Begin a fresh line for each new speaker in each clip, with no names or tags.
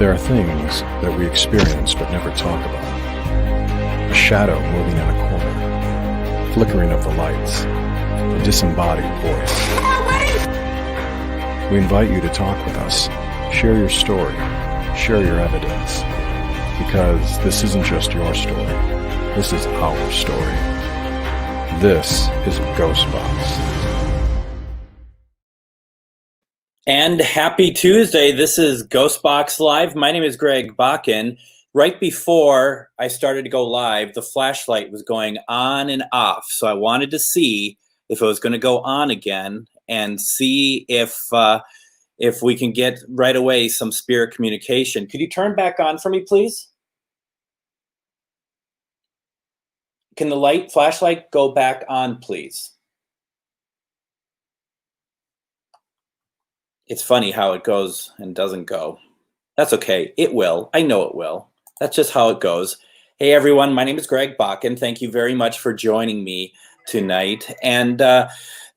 There are things that we experience but never talk about. A shadow moving in a corner, flickering of the lights, a disembodied voice. We invite you to talk with us, share your story, share your evidence, because this isn't just your story, this is our story. This is GhostBox.
And happy Tuesday. This is GhostBox Live. My name is Greg Bakun. Right before I started to go live, the flashlight was going on and off. So I wanted to see if it was going to go on again and see if we can get right away some spirit communication. Could you turn back on for me, please? Can the flashlight go back on, please? It's funny how it goes and doesn't go. That's okay. It will. I know it will. That's just how it goes. Hey, everyone. My name is Greg Bakun. Thank you very much for joining me tonight. And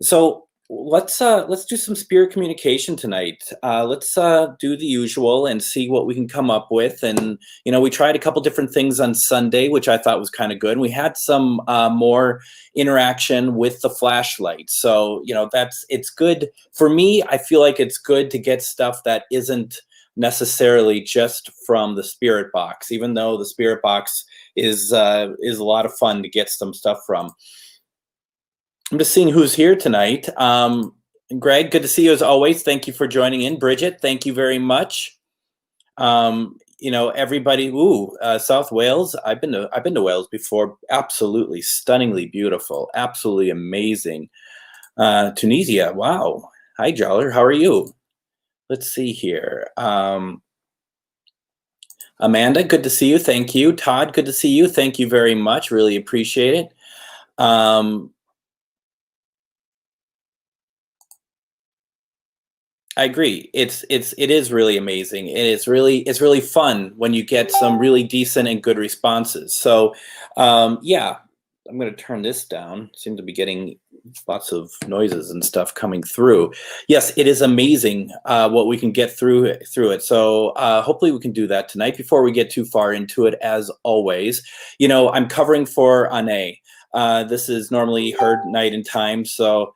so let's do some spirit communication tonight. Let's do the usual and see what we can come up with. And, you know, we tried a couple different things on Sunday, which I thought was kind of good. And we had some more interaction with the flashlight. So, you know, it's good for me. I feel like it's good to get stuff that isn't necessarily just from the spirit box, even though the spirit box is a lot of fun to get some stuff from. I'm just seeing who's here tonight. Greg, good to see you as always. Thank you for joining in. Bridget, thank you very much. You know, everybody. South Wales. I've been to Wales before. Absolutely stunningly beautiful. Absolutely amazing. Tunisia. Wow. Hi, Joller. How are you? Let's see here. Amanda, good to see you. Thank you. Todd, good to see you. Thank you very much. Really appreciate it. I agree. It is really amazing. It's really fun when you get some really decent and good responses. So, yeah, I'm going to turn this down. Seem to be getting lots of noises and stuff coming through. Yes, it is amazing what we can get through it. So hopefully we can do that tonight. Before we get too far into it, as always, you know, I'm covering for Ane. This is normally her night and time. So.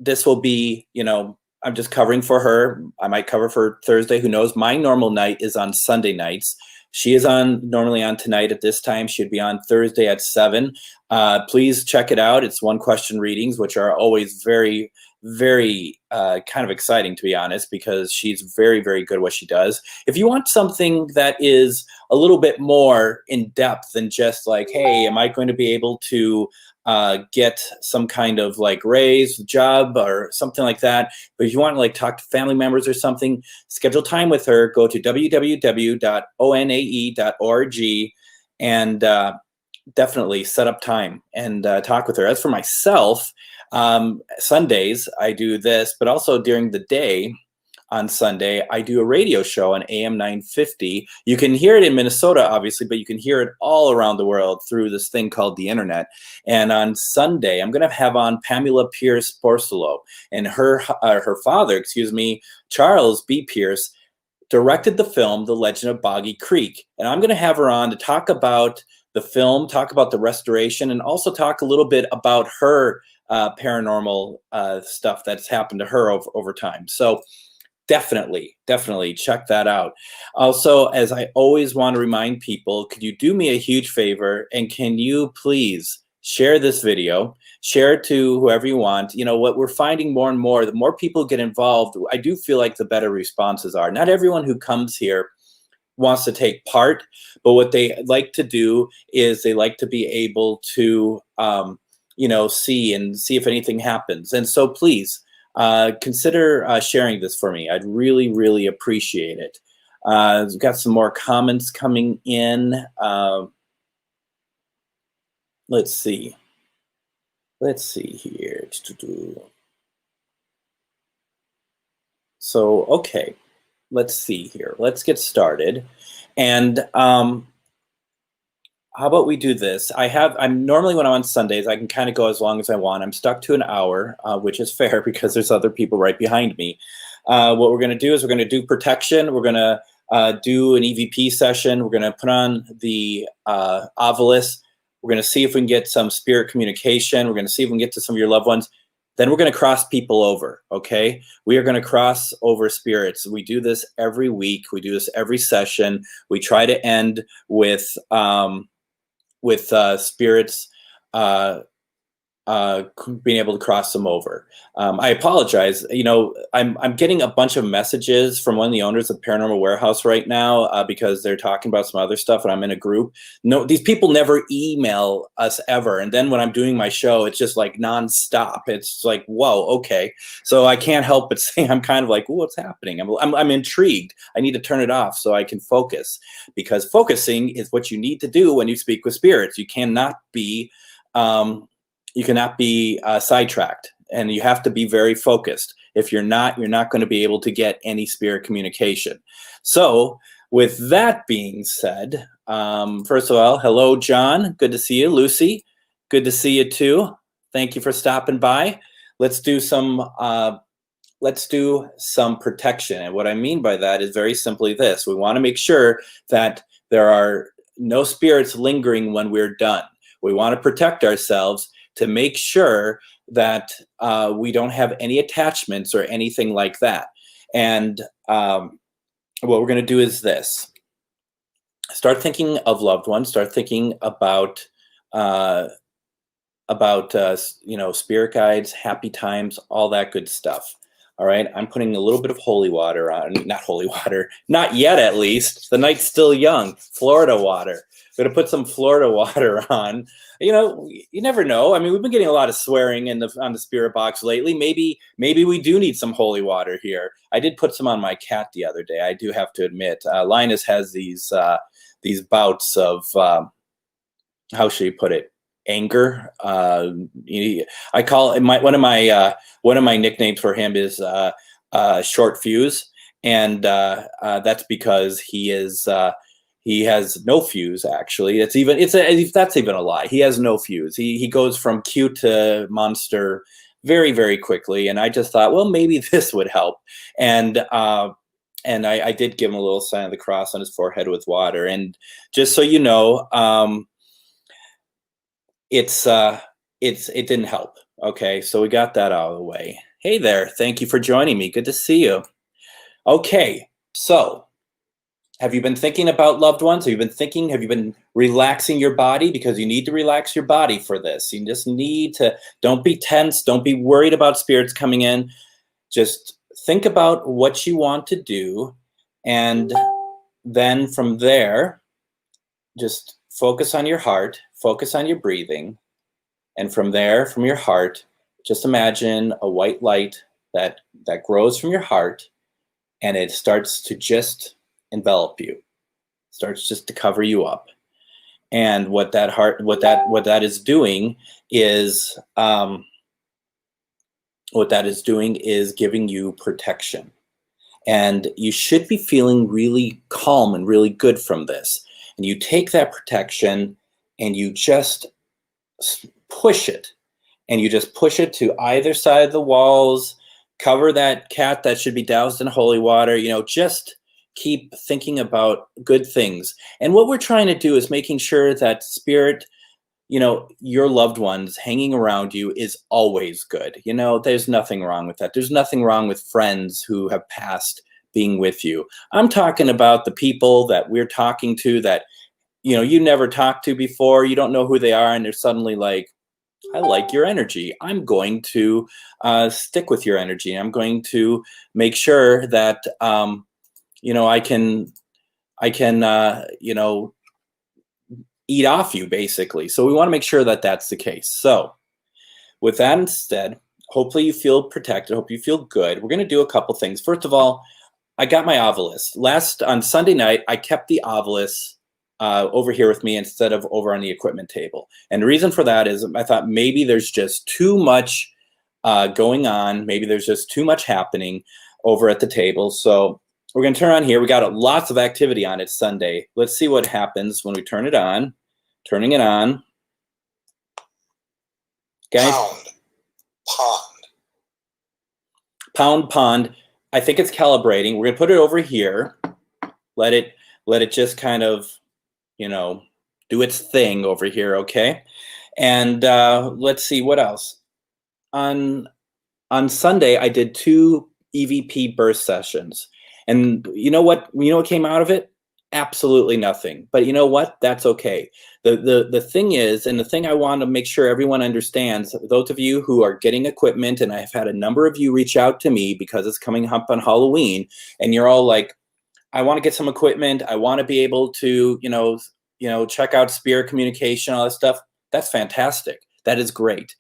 This will be, you know, I'm just covering for her. I might cover for Thursday. Who knows? My normal night is on Sunday nights. She is normally on tonight at this time. She'd be on Thursday at 7. Please check it out. It's one question readings, which are always very, very kind of exciting, to be honest, because she's very, very good at what she does. If you want something that is a little bit more in depth than just like, hey, am I going to be able to get some kind of like raise, job, or something like that. But if you want to like talk to family members or something, schedule time with her. Go to www.onae.org and definitely set up time and talk with her. As for myself, Sundays I do this, but also during the day. On Sunday, I do a radio show on AM 950. You can hear it in Minnesota, obviously, but you can hear it all around the world through this thing called the internet. And on Sunday, I'm going to have on Pamela Pierce Porcelo, and her father, Charles B. Pierce, directed the film The Legend of Boggy Creek. And I'm going to have her on to talk about the film, talk about the restoration, and also talk a little bit about her paranormal stuff that's happened to her over time. So definitely check that out. Also, as I always want to remind people, could you do me a huge favor and can you please share this video, share it to whoever you want. You know, what we're finding more and more, the more people get involved, I do feel like the better responses are. Not everyone who comes here wants to take part, but what they like to do is they like to be able to, you know, see if anything happens. And so please, consider sharing this for me. I'd really, really appreciate it. We've got some more comments coming in. Let's see here. So, okay, let's see here. Let's get started. And how about we do this? I'm normally when I'm on Sundays, I can kind of go as long as I want. I'm stuck to an hour, which is fair because there's other people right behind me. what we're going to do is we're going to do protection. We're going to do an EVP session. We're going to put on the Ovilus. We're going to see if we can get some spirit communication. We're going to see if we can get to some of your loved ones. Then we're going to cross people over, okay? We are going to cross over spirits. We do this every week. We do this every session. We try to end with spirits being able to cross them over. I apologize. I'm getting a bunch of messages from one of the owners of Paranormal Warehouse right now because they're talking about some other stuff, and I'm in a group. No, these people never email us ever. And then when I'm doing my show, it's just like nonstop. It's like, whoa, okay. So I can't help but say I'm kind of like, ooh, what's happening? I'm intrigued. I need to turn it off so I can focus, because focusing is what you need to do when you speak with spirits. You cannot be sidetracked, and you have to be very focused. If you're not going to be able to get any spirit communication. So with that being said, first of all, hello, John. Good to see you. Lucy, good to see you too. Thank you for stopping by. Let's do some protection. And what I mean by that is very simply this. We want to make sure that there are no spirits lingering when we're done. We want to protect ourselves to make sure that we don't have any attachments or anything like that. And what we're going to do is this. Start thinking of loved ones. Start thinking about spirit guides, happy times, all that good stuff. All right, I'm putting a little bit of holy water on, not holy water, not yet at least. The night's still young. Florida water. I'm going to put some Florida water on. You never know. I mean, we've been getting a lot of swearing on the spirit box lately. Maybe we do need some holy water here. I did put some on my cat the other day. I do have to admit, Linus has these bouts of how should you put it? Anger. I call it one of my nicknames for him is Short Fuse, and that's because he has no fuse. Actually, that's even a lie. He has no fuse. He goes from cute to monster very, very quickly. And I just thought, well, maybe this would help. And I did give him a little sign of the cross on his forehead with water. And just so you know, it didn't help. Okay, so we got that out of the way. Hey there, thank you for joining me. Good to see you. Okay, so have you been thinking about loved ones? Have you been relaxing your body? Because you need to relax your body for this. You just need to, don't be tense. Don't be worried about spirits coming in. Just think about what you want to do. And then from there, just focus on your heart, focus on your breathing. And from there, from your heart, just imagine a white light that grows from your heart, and it starts to just envelop you, starts just to cover you up. And what that is doing is giving you protection. And you should be feeling really calm and really good from this. And you take that protection and you just push it. And you just push it to either side of the walls, cover that cat that should be doused in holy water, just keep thinking about good things. And what we're trying to do is making sure that spirit, your loved ones hanging around you is always good. There's nothing wrong with that. There's nothing wrong with friends who have passed being with you. I'm talking about the people that we're talking to that, you never talked to before. You don't know who they are. And they're suddenly like, I like your energy. I'm going to stick with your energy. I'm going to make sure that, I can eat off you, basically. So we want to make sure that that's the case. So with that instead, hopefully you feel protected. Hope you feel good. We're going to do a couple things. First of all, I got my Ovilus. On Sunday night, I kept the Ovilus over here with me instead of over on the equipment table. And the reason for that is I thought maybe there's just too much going on. Maybe there's just too much happening over at the table. So we're going to turn on here. We got lots of activity on it Sunday. Let's see what happens when we turn it on. Turning it on. Guys.
Pound.
Pound, pond. I think it's calibrating. We're gonna put it over here. Let it just kind of, you know, do its thing over here, okay? And let's see what else. On Sunday, I did 2 EVP burst sessions, and you know what? You know what came out of it? Absolutely nothing. But you know what? That's okay. The thing is, and the thing I want to make sure everyone understands, those of you who are getting equipment, and I've had a number of you reach out to me because it's coming up on Halloween, and you're all like, I want to get some equipment. I want to be able to, check out spirit communication, all that stuff. That's fantastic. That is great.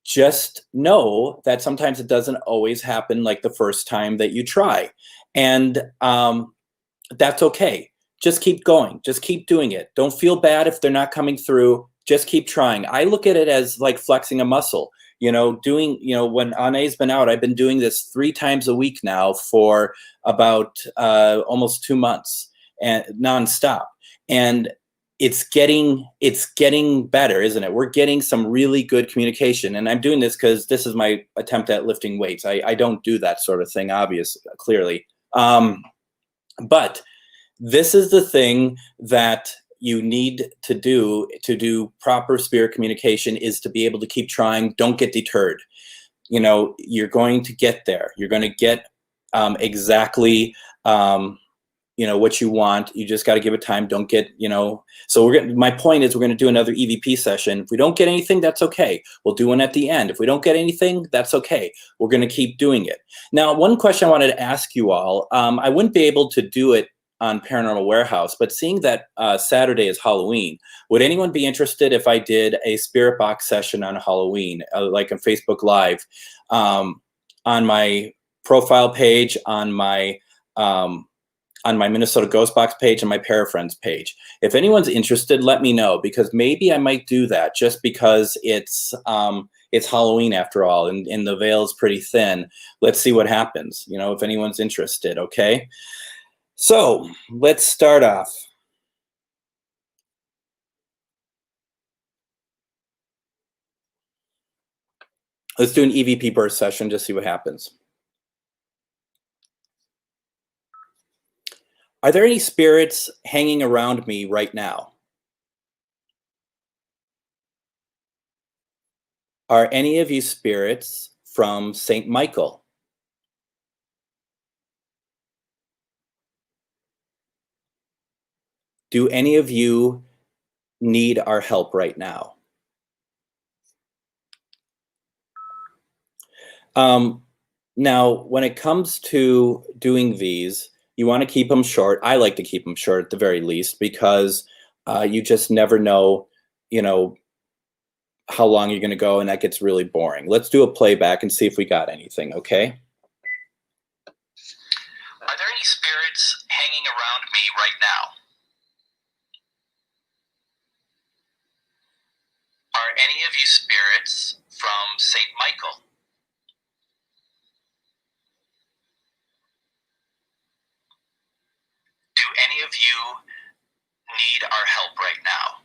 Just know that sometimes it doesn't always happen like the first time that you try. And that's okay. Just keep going. Just keep doing it. Don't feel bad if they're not coming through. Just keep trying. I look at it as like flexing a muscle. When Ana's been out, I've been doing this 3 times a week now for about almost 2 months and nonstop. And it's getting better, isn't it? We're getting some really good communication. And I'm doing this because this is my attempt at lifting weights. I don't do that sort of thing, obviously, clearly. But this is the thing that you need to do proper spirit communication, is to be able to keep trying. Don't get deterred. You're going to get there. You're going to get exactly what you want. You just got to give it time. Don't get, so my point is, we're going to do another EVP session. If we don't get anything, that's okay. We'll do one at the end. If we don't get anything, that's okay. We're going to keep doing it. Now, one question I wanted to ask you all, I wouldn't be able to do it on Paranormal Warehouse, but seeing that Saturday is Halloween, would anyone be interested if I did a spirit box session on Halloween, like on Facebook Live, on my profile page, on my Minnesota GhostBox page, and my Parafriends page? If anyone's interested, let me know, because maybe I might do that, just because it's Halloween after all, and the veil is pretty thin. Let's see what happens, if anyone's interested, okay? So let's start off. Let's do an EVP burst session, just see what happens. Are there any spirits hanging around me right now? Are any of you spirits from St. Michael? Do any of you need our help right now? Now, when it comes to doing these, you want to keep them short. I like to keep them short at the very least, because you just never know, how long you're going to go, and that gets really boring. Let's do a playback and see if we got anything, okay? Are there any spirits hanging around me right now? Are any of you spirits from St. Michael? Do any of you need our help right now?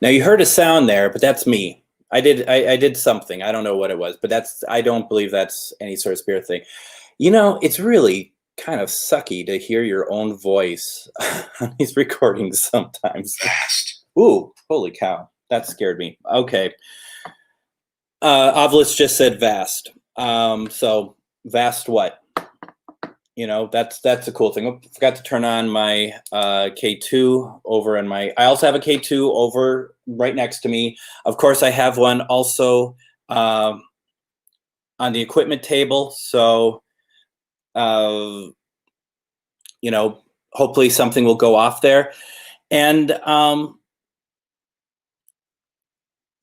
Now, you heard a sound there, but that's me. I did something. I don't know what it was, but I don't believe that's any sort of spirit thing. It's really kind of sucky to hear your own voice on these recordings sometimes. Ooh, holy cow. That scared me. Okay. Ovilus just said vast. So vast what? That's a cool thing. I forgot to turn on my K2 over on my, I also have a K2 over right next to me. Of course, I have one also on the equipment table. So, hopefully something will go off there. And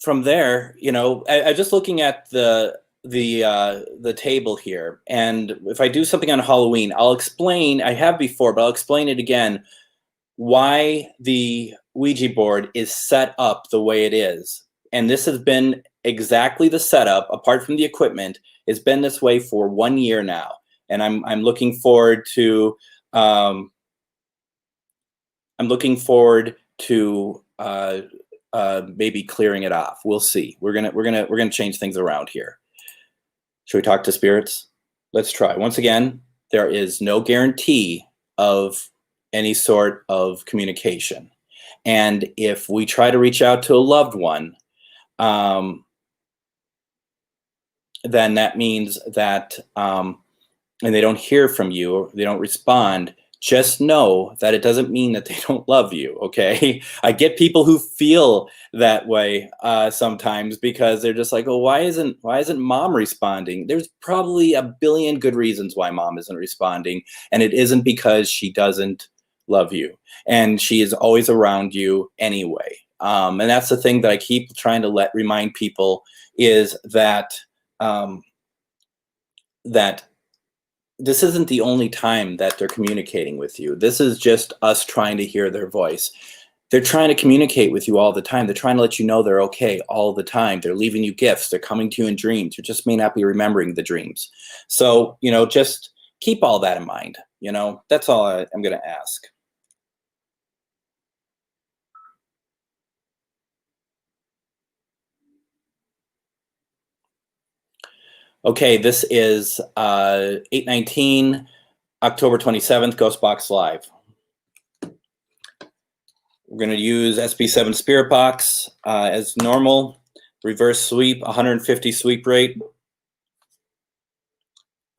from there, I just looking at the table here, and if I do something on Halloween, I'll explain, I have before, but I'll explain it again, why the Ouija board is set up the way it is. And this has been exactly the setup, apart from the equipment. It's been this way for 1 year now, and I'm looking forward to maybe clearing it off. We'll see. We're gonna change things around here. Should we talk to spirits? Let's try. Once again, there is no guarantee of any sort of communication. And if we try to reach out to a loved one, then that means that, and they don't hear from you, or they don't respond, just know that it doesn't mean that they don't love you, okay? I get people who feel that way sometimes because they're just like, oh, why isn't mom responding? There's probably a billion good reasons why mom isn't responding, and it isn't because she doesn't love you, and she is always around you anyway. And that's the thing that I keep trying to remind people is that that this isn't the only time that they're communicating with you. This is just us trying to hear their voice. They're trying to communicate with you all the time. They're trying to let you know they're okay all the time. They're leaving you gifts. They're coming to you in dreams. You just may not be remembering the dreams. So, just keep all that in mind. That's all I'm going to ask. Okay, this is 8/19, October 27th, GhostBox Live. We're going to use SB7 Spirit Box as normal. Reverse sweep, 150 sweep rate.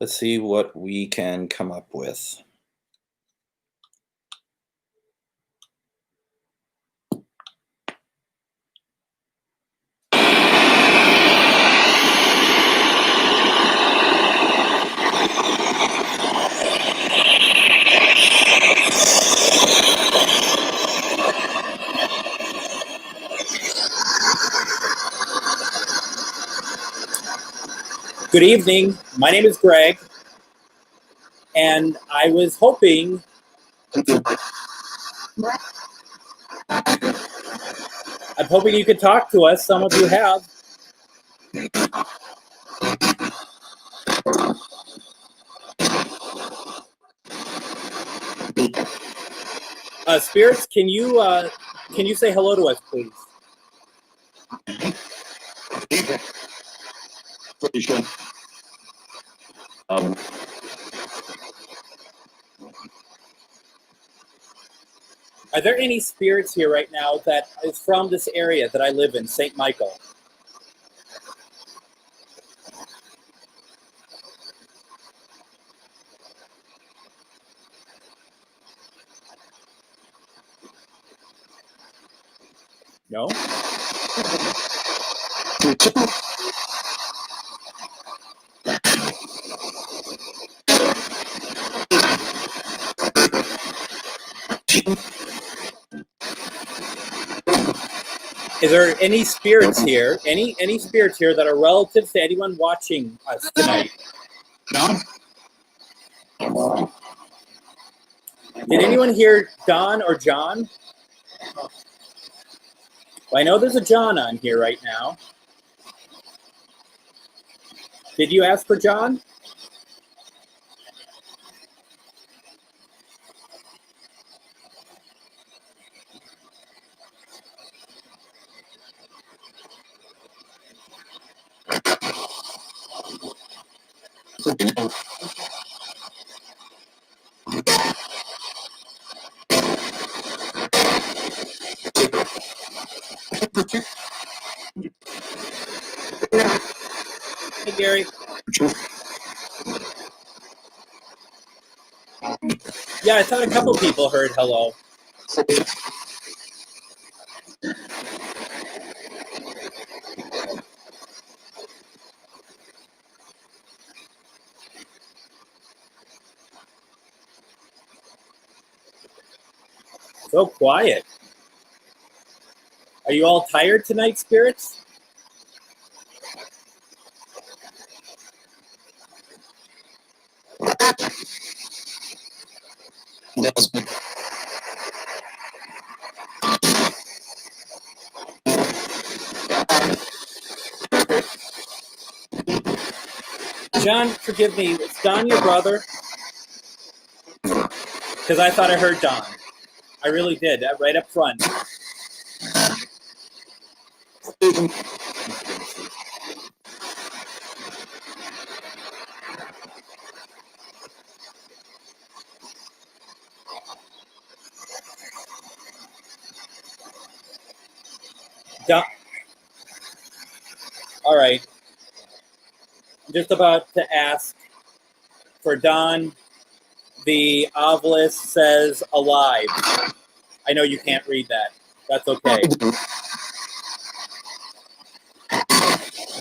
Let's see what we can come up with. Good evening. My name is Greg, and I was hoping you could talk to us. Some of you have. Spirits, can you say hello to us, please?
Pretty sure.
Are there any spirits here right now that is from this area that I live in, St. Michael? No? Is there any spirits here? Any spirits here that are relatives to anyone watching us tonight?
John?
Did anyone hear Don or John? Well, I know there's a John on here right now. Did you ask for John? Hey, Gary. Yeah, I thought a couple people heard hello. So quiet. Are you all tired tonight, spirits? John, forgive me. Is Don your brother? Because I thought I heard Don. I really did, right up front. Don, all right. I'm just about to ask for Don. The obelisk says alive. I know you can't read that. That's okay.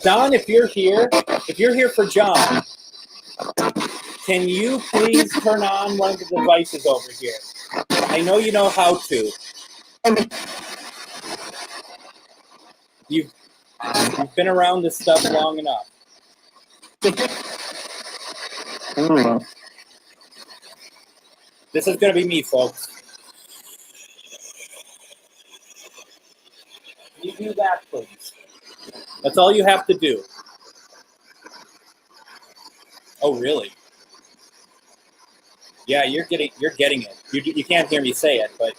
Don, if you're here for John, can you please turn on one of the devices over here? I know you know how to. You've been around this stuff long enough. This is going to be me, folks. Can you do that, please? That's all you have to do. Oh, really? Yeah, you're getting it. You can't hear me say it, but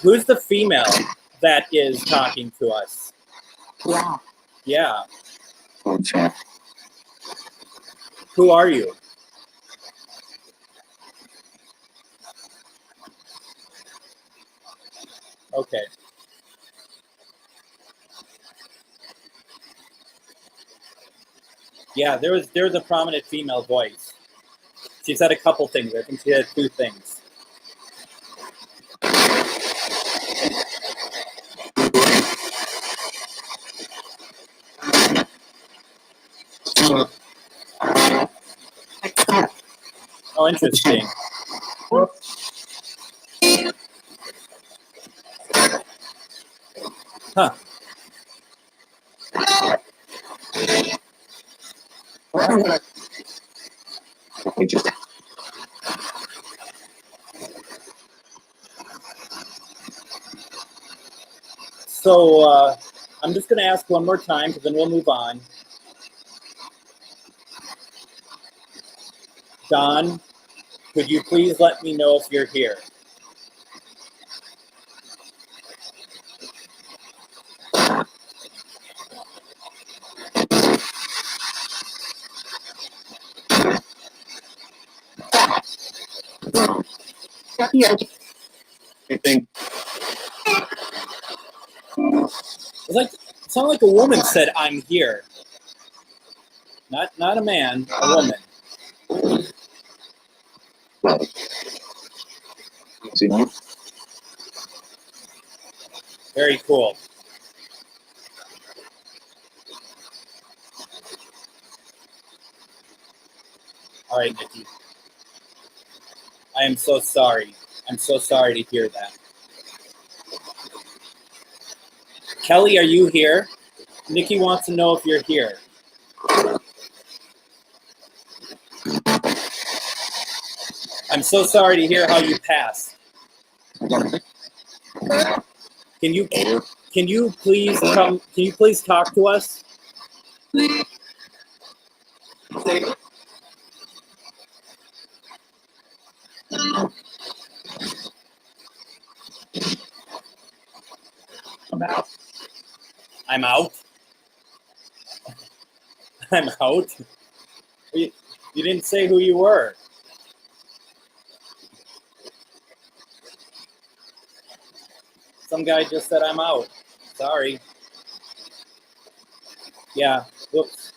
who's the female that is talking to us?
Yeah.
Yeah.
Okay.
Who are you? Okay. Yeah, there was a prominent female voice. She said a couple things. I think she had 2 things. Oh, interesting. Huh. So I'm just going to ask one more time, because then we'll move on. Don, could you please let me know if you're here?
Anything?
It sounded like a woman said, "I'm here." Not a man, a woman.
See now?
Very cool. All right, Nikki. I am so sorry. I'm so sorry to hear that. Kelly, are you here? Nikki wants to know if you're here. I'm so sorry to hear how you passed. Can you please come? Can you please talk to us?
I'm out.
I'm out. I'm out. You didn't say who you were. Some guy just said I'm out. Sorry. Yeah. Whoops.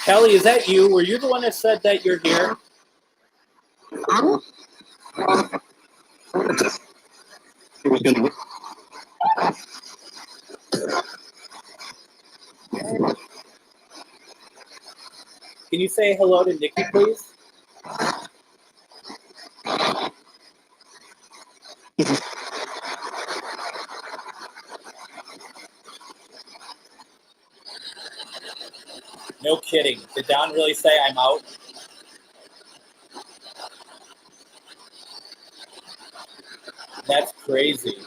Kelly, is that you? Were you the one that said that you're here?
It was gonna.
Can you say hello to Nikki, please? No kidding. Did Don really say I'm out? That's crazy.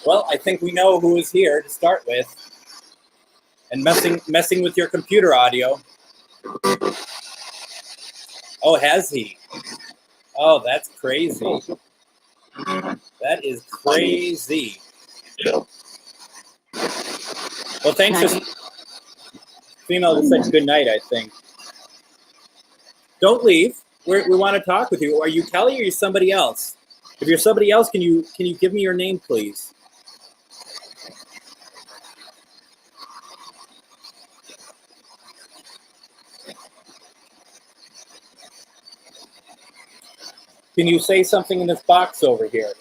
Well, I think we know who is here to start with. And messing with your computer audio. Oh, has he? Oh, that's crazy. That is crazy. Well, thanks for... Female just said good night, I think. Don't leave. We want to talk with you. Are you Kelly or are you somebody else? If you're somebody else, can you give me your name, please? Can you say something in this box over here?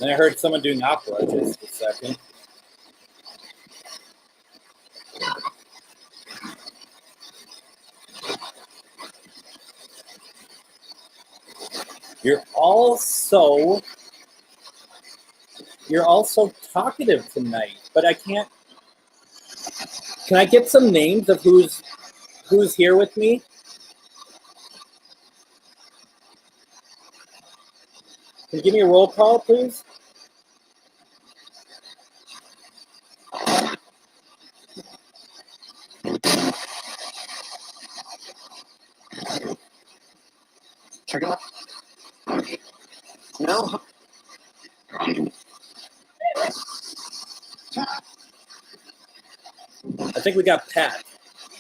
And I heard someone doing opera just a second. You're all so talkative tonight, but I can't. Can I get some names of who's here with me? Can you give me a roll call, please?
No.
I think we got Pat.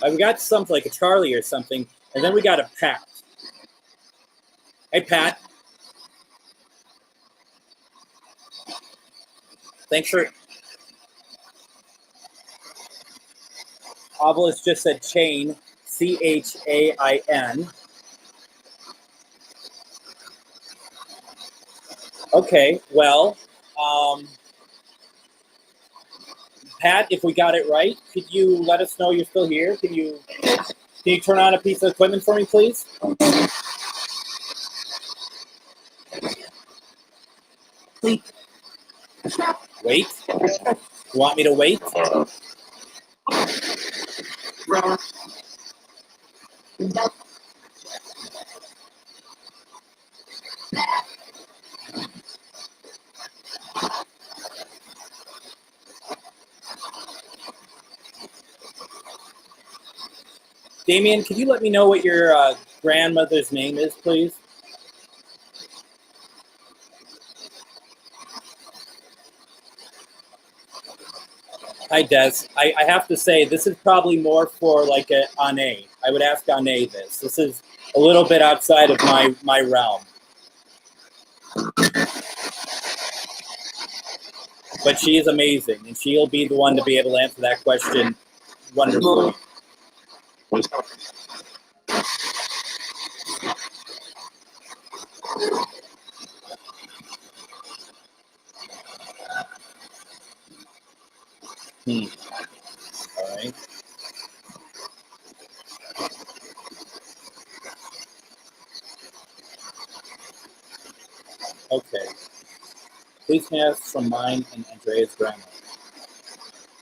We got something like a Charlie or something, and then we got a Pat. Hey, Pat. Thanks for... Obelisk just said chain, Chain. Okay, well, Pat, if we got it right, could you let us know you're still here? Can you turn on a piece of equipment for me, please? Wait? You want me to wait? Damien, could you let me know what your grandmother's name is, please? Hi, Des. I have to say, this is probably more for like Ane. I would ask Ane this. This is a little bit outside of my realm. But she is amazing, and she'll be the one to be able to answer that question wonderfully. All right. Okay. Please may I ask from mine and Andrea's grandma.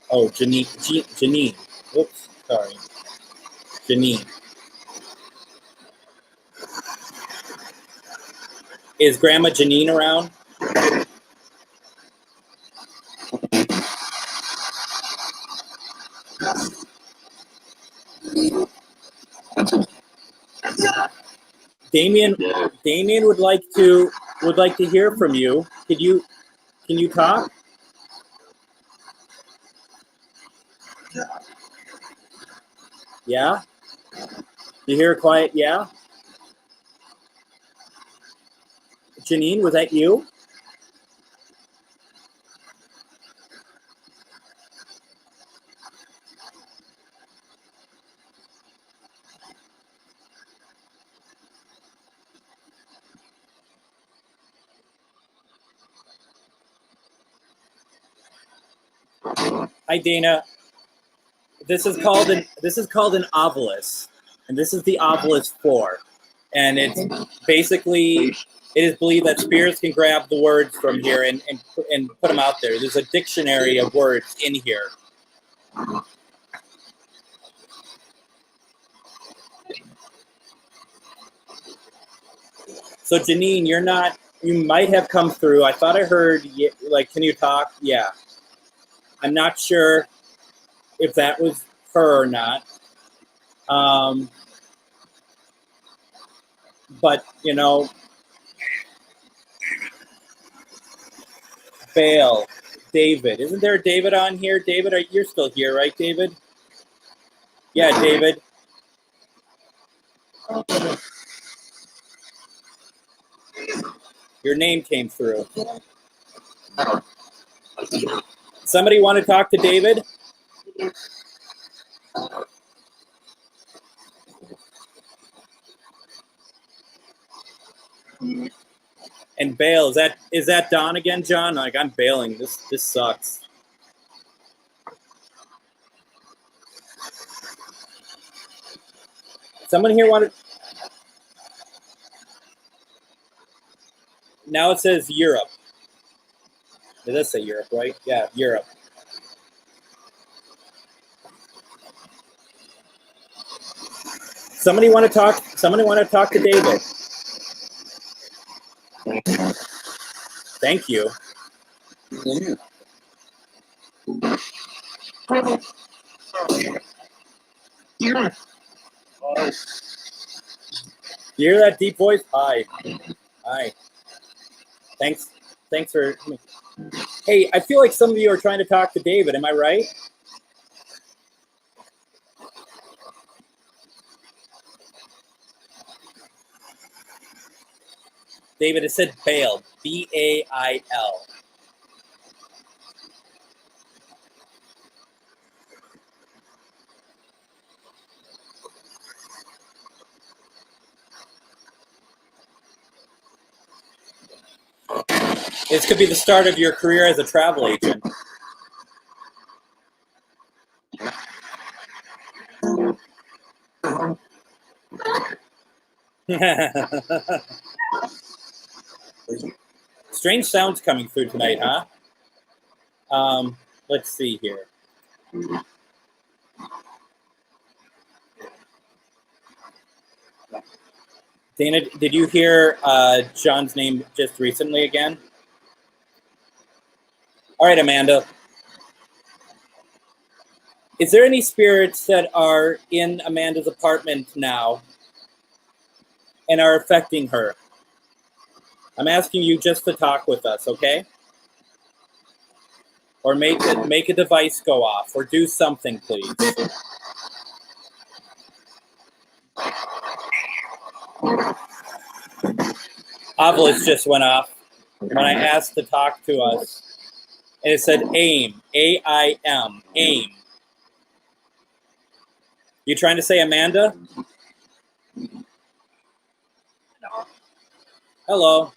Oh, Janine. Whoops, sorry. Janine. Is Grandma Janine around? Damien would like to hear from you. Can you talk? Yeah? You hear a quiet yeah? Janine, was that you? Hi, Dana. this is called an ovilus, and this is the ovilus 4, and it's basically, it is believed that spirits can grab the words from here and put them out there. There's a dictionary of words in here. So Janine, you might have come through. I thought I heard, like, can you talk? Yeah. I'm not sure if that was her or not. But, you know, Bale, David. Isn't there a David on here? David, you're still here, right, David? Yeah, David. Your name came through. Somebody want to talk to David? And Bale, is that Don again, John? Like, I'm bailing. This sucks. Someone here wanted. Now it says Europe. It does say Europe, right? Yeah, Europe. Somebody want to talk to David. Thank you. You hear that deep voice? Hi. Thanks for coming. Hey, I feel like some of you are trying to talk to David. Am I right? David, it said Bale. B-A-I-L. This could be the start of your career as a travel agent. Strange sounds coming through tonight, huh? Let's see here. Dana, did you hear John's name just recently again? All right, Amanda. Is there any spirits that are in Amanda's apartment now and are affecting her? I'm asking you just to talk with us, okay? Or make a device go off, or do something, please. Ovilus just went off when I asked to talk to us. And it said AIM, A-I-M, AIM. You trying to say Amanda? Hello.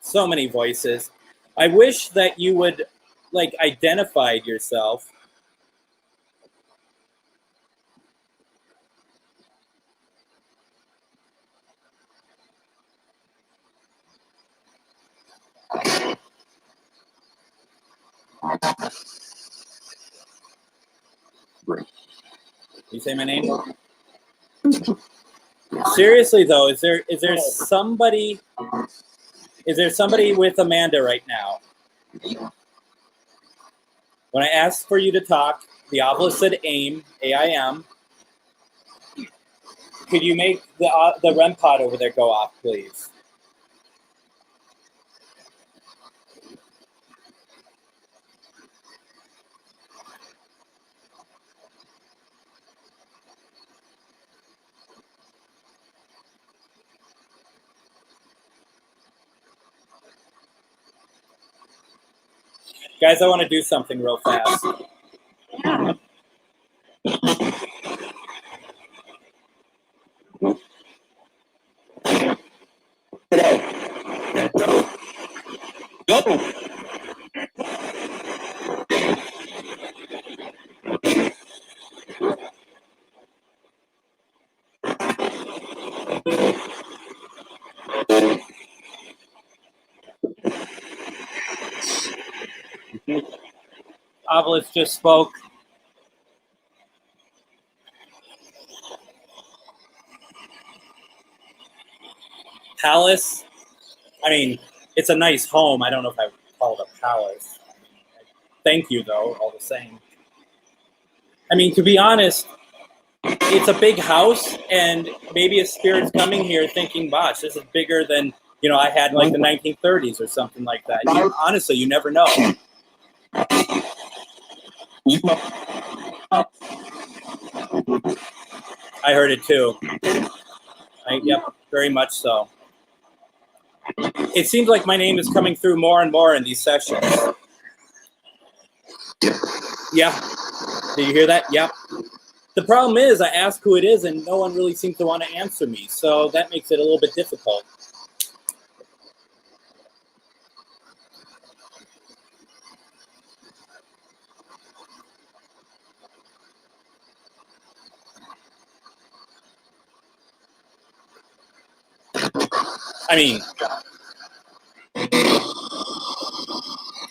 So many voices. I wish that you would, like, identify yourself. You say my name? Seriously though, is there somebody with Amanda right now? When I asked for you to talk, the Ovilus said AIM, A-I-M. Could you make the REM pod over there go off, please? Guys, I want to do something real fast. Obelisk just spoke. Palace. I mean, it's a nice home. I don't know if I would call it a palace. Thank you, though, all the same. I mean, to be honest, it's a big house, and maybe a spirit's coming here thinking, "Bosh, this is bigger than I had in like the 1930s or something like that." Honestly, you never know. I heard it too. Yep, very much so. It seems like my name is coming through more and more in these sessions. Yeah. Did you hear that? Yep. The problem is I ask who it is and no one really seems to want to answer me. So that makes it a little bit difficult. I mean,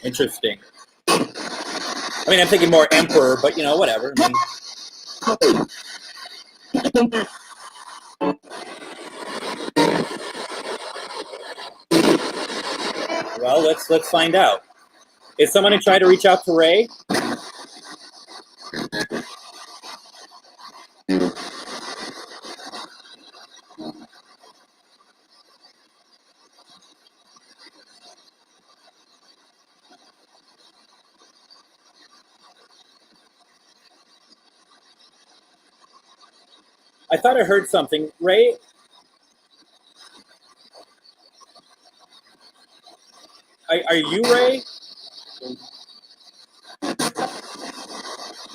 interesting. I mean, I'm thinking more emperor, but whatever. I mean, well, let's find out. Is someone trying to reach out to Ray? I thought I heard something. Ray? Are you Ray?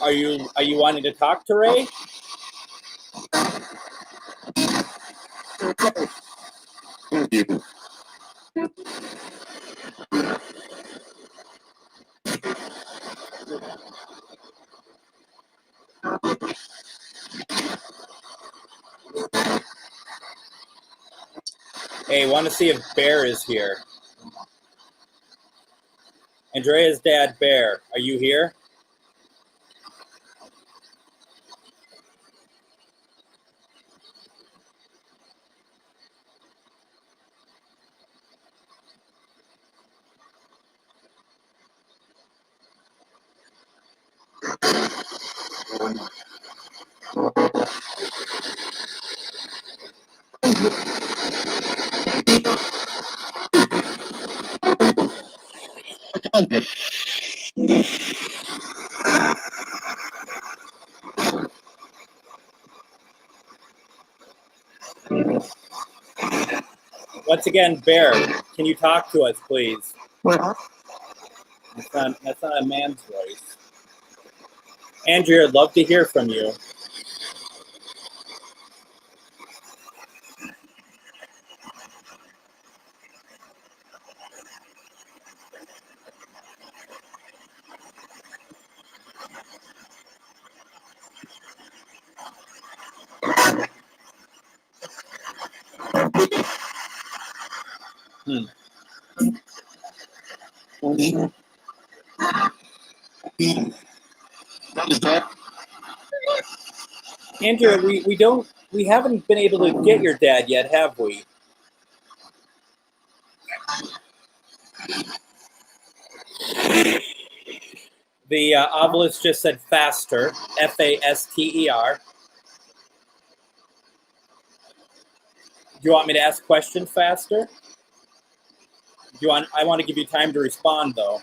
Are you wanting to talk to Ray? Hey, want to see if Bear is here. Andrea's dad, Bear, are you here? Once again, Bear, can you talk to us, please? That's not a man's voice. Andrea, I'd love to hear from you. Andrea, we haven't been able to get your dad yet, have we? The obelisk just said faster, Faster. Do you want me to ask questions faster? I want to give you time to respond, though.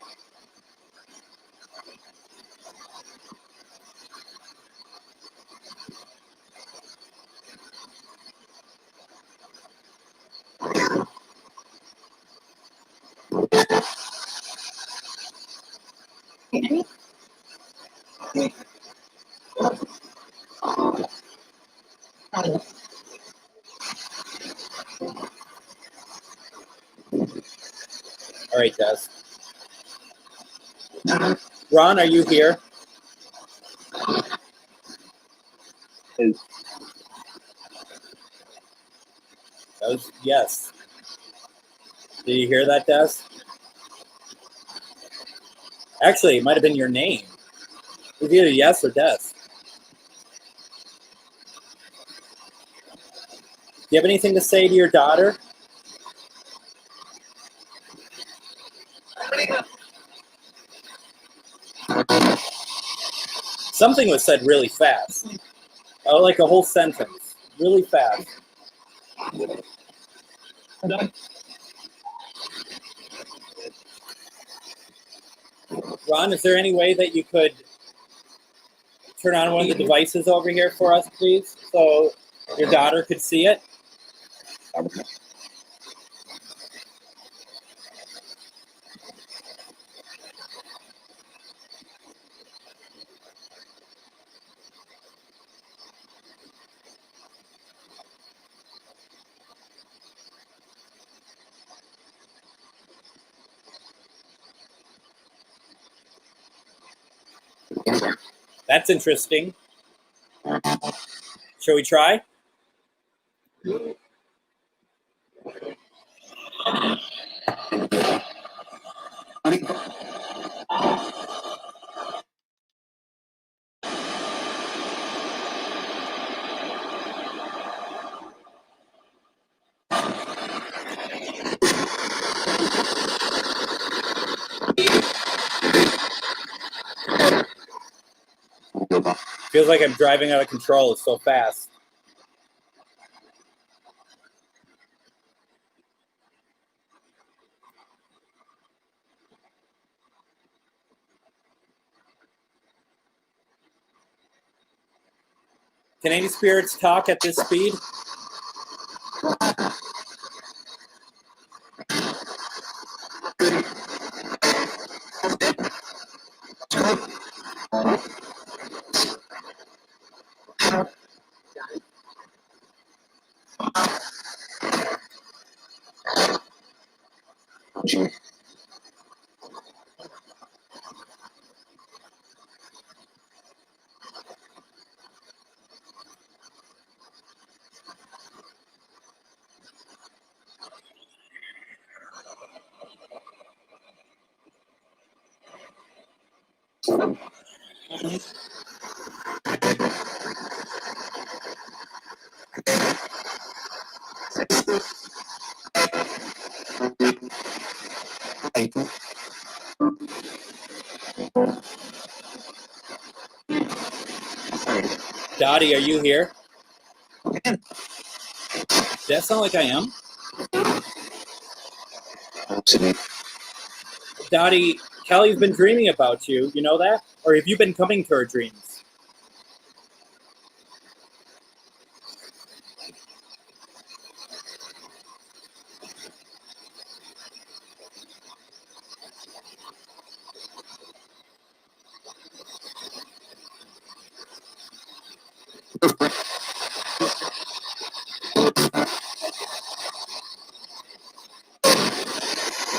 All right, Des. Ron, are you here? Yes. Did you hear that, Des? Actually, it might have been your name. It was either yes or Des. Do you have anything to say to your daughter? Something was said really fast. Oh, like a whole sentence. Really fast. Ron, is there any way that you could turn on one of the devices over here for us, please, so your daughter could see it? That's interesting. Shall we try? Feels like I'm driving out of control. It's so fast. Can any spirits talk at this speed? Dottie, are you here? Does that sound like I am? Dottie, Kelly's been dreaming about you. You know that? Or have you been coming to her dreams?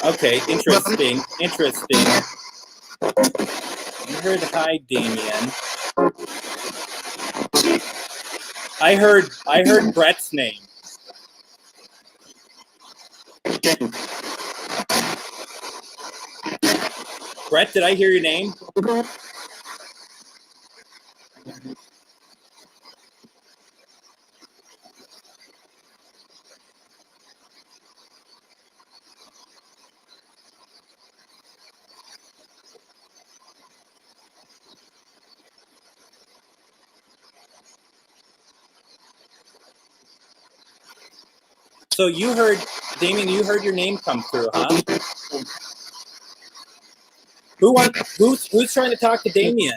Okay, interesting. Interesting. You heard hi, Damien. I heard Brett's name. Brett, did I hear your name? So you heard, Damien, you heard your name come through, huh? Who's trying to talk to Damien?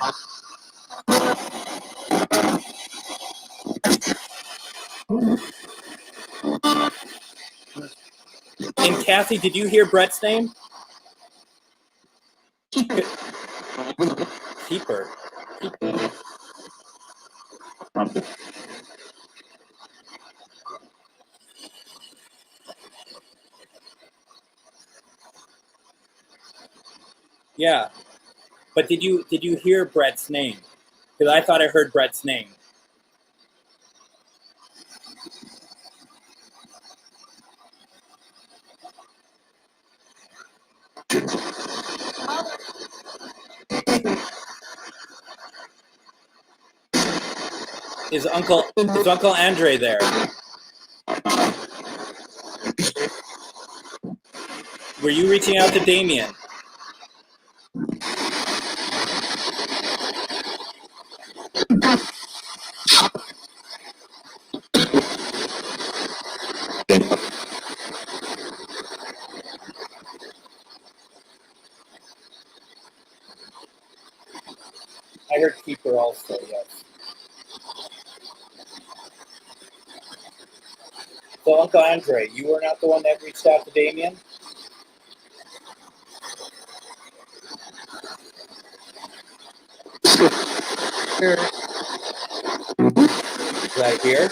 And Kathy, did you hear Brett's name? Keeper. Yeah. But did you hear Brett's name? Because I thought I heard Brett's name. Is Uncle Andre there? Were you reaching out to Damien? I heard Keeper also, yes. So, Uncle Andre, you were not the one that reached out to Damien? Is that here?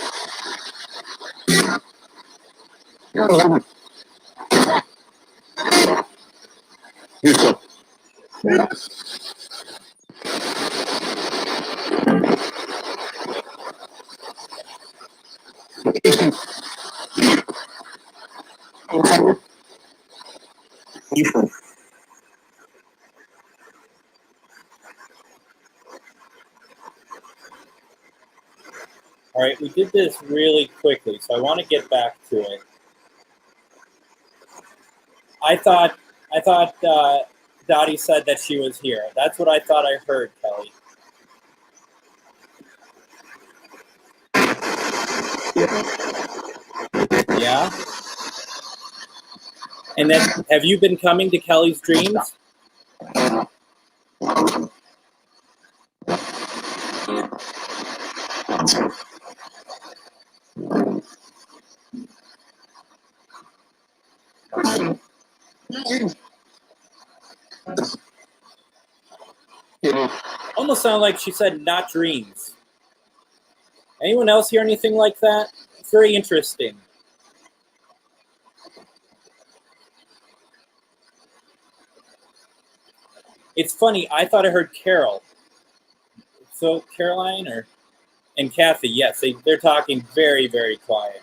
All right, we did this really quickly, so I want to get back to it. I thought Dottie said that she was here. That's what I thought I heard, Kelly. Yeah? And then, have you been coming to Kelly's dreams? Almost sounded like she said not dreams. Anyone else hear anything like that? It's very interesting. It's funny, I thought I heard Carol. So Caroline and Kathy, yes, they're talking very, very quiet.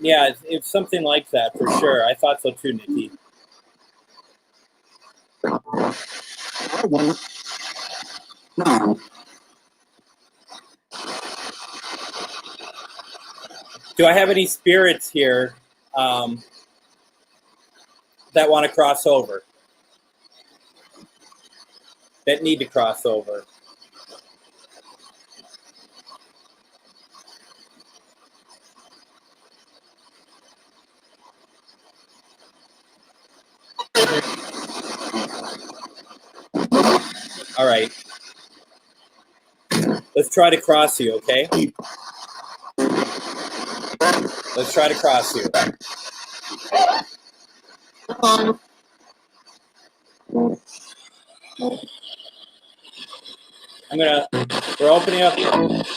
Yeah, it's something like that for sure. I thought so too, Nikki. Do I have any spirits here that want to cross over? That need to cross over? All right. Let's try to cross you, okay? Let's try to cross you. We're opening up a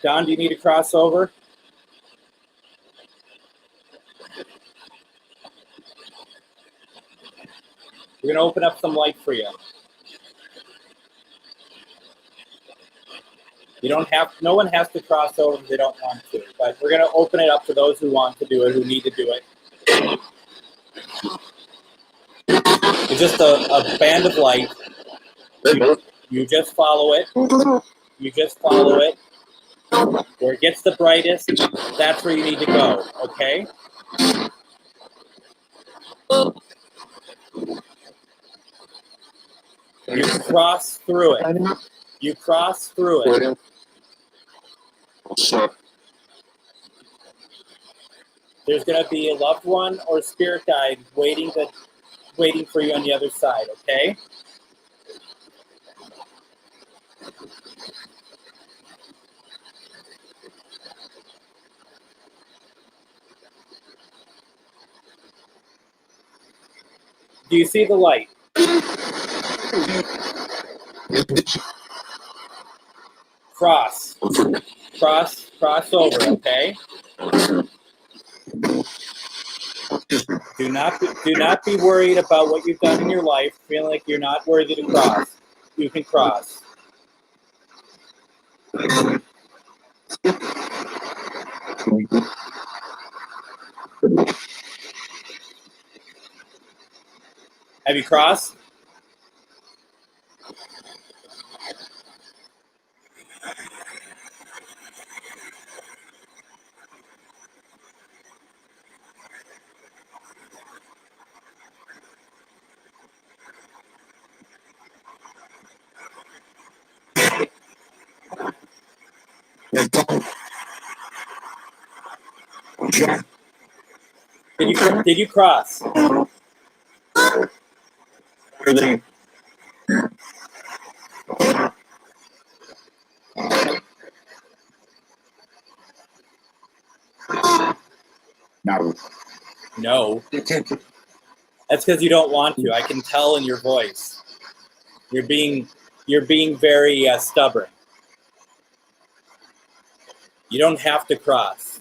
Don, do you need to cross over? We're going to open up some light for you. You don't have, no one has to cross over if they don't want to, but we're going to open it up to those who want to do it, who need to do it. It's just a band of light. You just follow it. You just follow it. Where it gets the brightest, that's where you need to go, okay? You cross through it. You cross through it. There's going to be a loved one or a spirit guide waiting for you on the other side, okay? Do you see the light? Cross over, okay? Do not be worried about what you've done in your life, feeling like you're not worthy to cross. You can cross. Have you crossed? Did you cross? No. That's because you don't want to. I can tell in your voice. You're being very stubborn. You don't have to cross.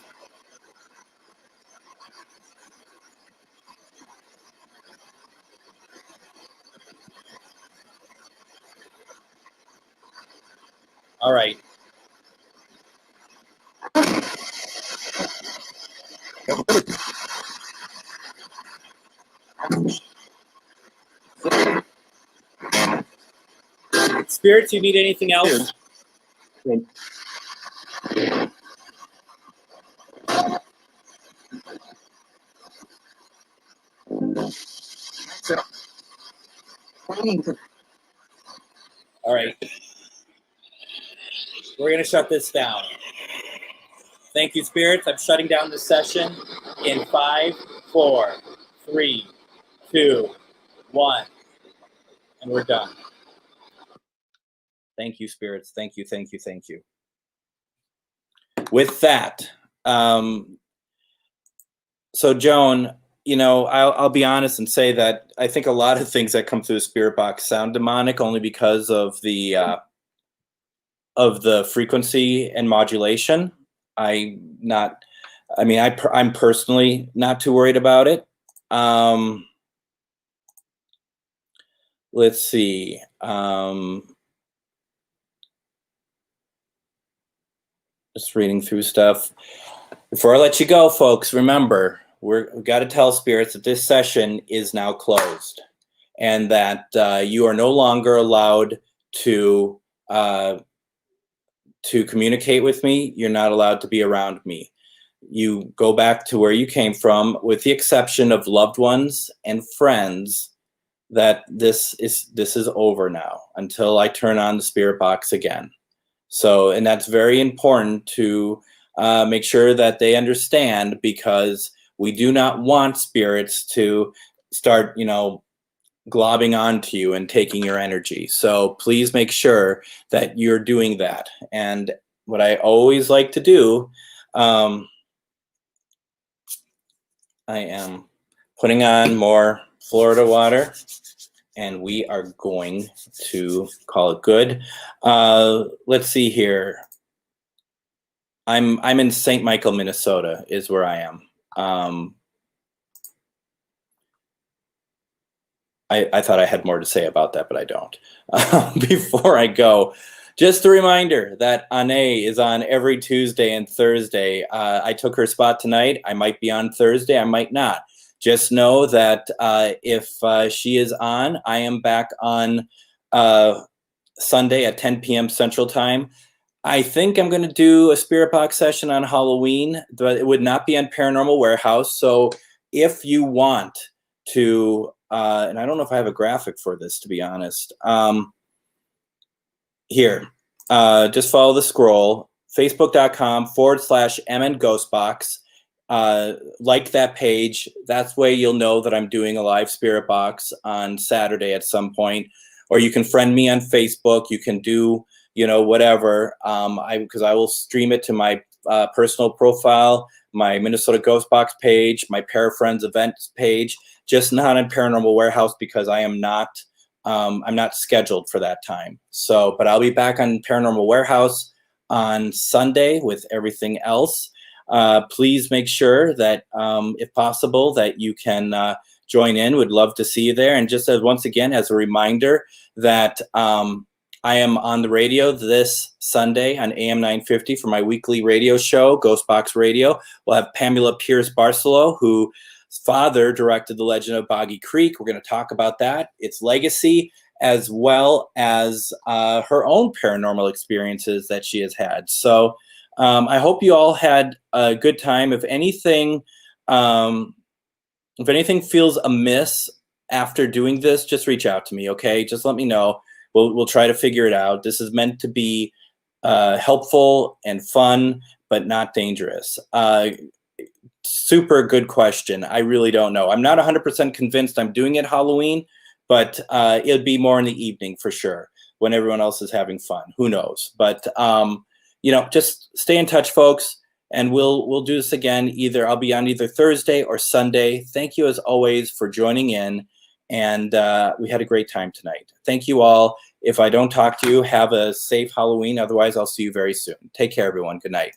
All right. Spirits, you need anything else? All right. We're going to shut this down. Thank you, spirits. I'm shutting down the session in 5, 4, 3, 2, 1. And we're done. Thank you, spirits. Thank you, thank you, thank you. With that, so Joan, you know, I'll be honest and say that I think a lot of things that come through the spirit box sound demonic only because of the frequency and modulation. I'm personally not too worried about it. Let's see. Just reading through stuff. Before I let you go, folks, remember, we've got to tell spirits that this session is now closed and that you are no longer allowed to communicate with me. You're not allowed to be around me. You go back to where you came from, with the exception of loved ones and friends, that this is over now until I turn on the spirit box again. So, and that's very important to make sure that they understand, because we do not want spirits to start, you know, globbing onto you and taking your energy. So please make sure that you're doing that. And what I always like to do, I am putting on more Florida water, and we are going to call it good. Let's see here. I'm in St. Michael, Minnesota, is where I am. I thought I had more to say about that, but I don't. Before I go, just a reminder that Ane is on every Tuesday and Thursday. I took her spot tonight. I might be on Thursday. I might not. Just know that if she is on, I am back on Sunday at 10 p.m. Central Time. I think I'm going to do a spirit box session on Halloween, but it would not be on Paranormal Warehouse. So if you want to, and I don't know if I have a graphic for this, to be honest. Here, just follow the scroll, facebook.com/MN GhostBox. Like that page. That's way you'll know that I'm doing a live spirit box on Saturday at some point. Or you can friend me on Facebook. You can do, you know, whatever. Because I will stream it to my personal profile, my Minnesota Ghost Box page, my Parafriends events page. Just not on Paranormal Warehouse, because I am not. I'm not scheduled for that time. So, but I'll be back on Paranormal Warehouse on Sunday with everything else. please make sure that, if possible, that you can join in. Would love to see you there. And just as once again, as a reminder that I am on the radio this Sunday on AM 950 for my weekly radio show, GhostBox Radio. We'll have Pamela Pierce Barcelo, whose father directed The Legend of Boggy Creek. We're going to talk about that, its legacy, as well as her own paranormal experiences that she has had. So I hope you all had a good time. If anything feels amiss after doing this, just reach out to me, okay? Just let me know. We'll try to figure it out. This is meant to be helpful and fun, but not dangerous. Super good question. I really don't know. I'm not 100% convinced I'm doing it Halloween, but it'll be more in the evening for sure when everyone else is having fun. Who knows? But just stay in touch, folks, and we'll do this again. I'll be on either Thursday or Sunday. Thank you as always for joining in, and we had a great time tonight. Thank you all. If I don't talk to you, have a safe Halloween. Otherwise, I'll see you very soon. Take care, everyone. Good night.